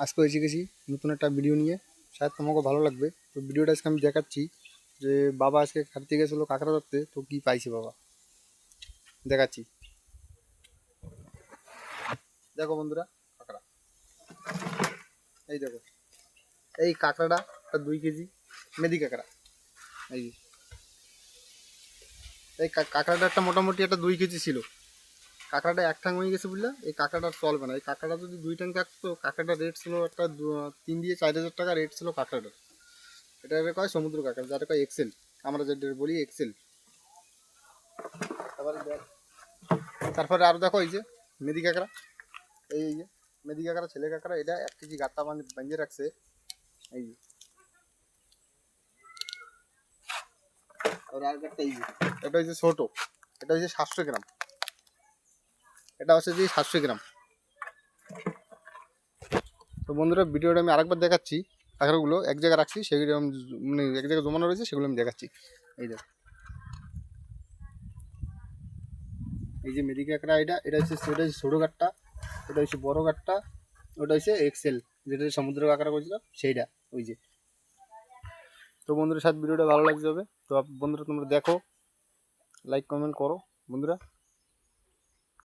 আজকে এসে গেছি নতুন একটা ভিডিও নিয়ে, শায়দ তোমাকে ভালো লাগবে। তো ভিডিওটা আজকে আমি দেখাচ্ছি যে বাবা আজকে খাটতে গেছিলো কাঁকড়া ধরতে, তো কি পাইছে বাবা দেখাচ্ছি। দেখো বন্ধুরা, কাঁকড়া এই দেখো, এই কাঁকড়াটা 2 কেজি মেদি কাঁকড়া। এই যে, এই কাঁকড়াটা একটা মোটামুটি একটা 2 কেজি ছিল। কাঁকড়াটা এক ঠাং হয়ে গেছে বুঝলা, এই কাঁকড়াটা চলবে না। এই কাঁকড়াটা যদি 2 ঠাং থাকতো, কাঁকড়াটার রেট ছিল একটা 3 দিয়ে 4 হাজার টাকা রেট ছিল কাঁকড়াটার। এটা কয় সমুদ্র কাঁকড়া, যাটা কয় এক্সেল, আমরা যেটা বলি এক্সেল। তারপরে আরও দেখো এই যে মেদি কাঁকড়া, এই যে মেদি কাঁকড়া, ছেলে কাঁকড়া, এটা 1 কেজি গাঁটটা বাঁধিয়ে রাখছে। এই যে আর একটা, এই যে এটা হচ্ছে ছোটো, এটা হচ্ছে 700 গ্রাম, এটা হচ্ছে যে 700 গ্রাম। তো বন্ধুরা, ভিডিওটা আমি আরেকবার দেখাচ্ছি। কাঁকড়াগুলো এক জায়গায় রাখছি, সেগুলো মানে এক জায়গায় জমানো রয়েছে, সেগুলো আমি দেখাচ্ছি। এই দেখো, এই যে মেদি কাঁকড়া, এটা হচ্ছে ছোটো গাঁটটা, এটা হচ্ছে বড় গাঁটটা, ওটা হচ্ছে এক্সেল, যেটা সমুদ্র কাঁকড়া করেছিল সেইটা। ওই যে, তো বন্ধুরা সাথে ভিডিওটা ভালো লাগতে হবে। তো বন্ধুরা তোমরা দেখো, লাইক কমেন্ট করো বন্ধুরা।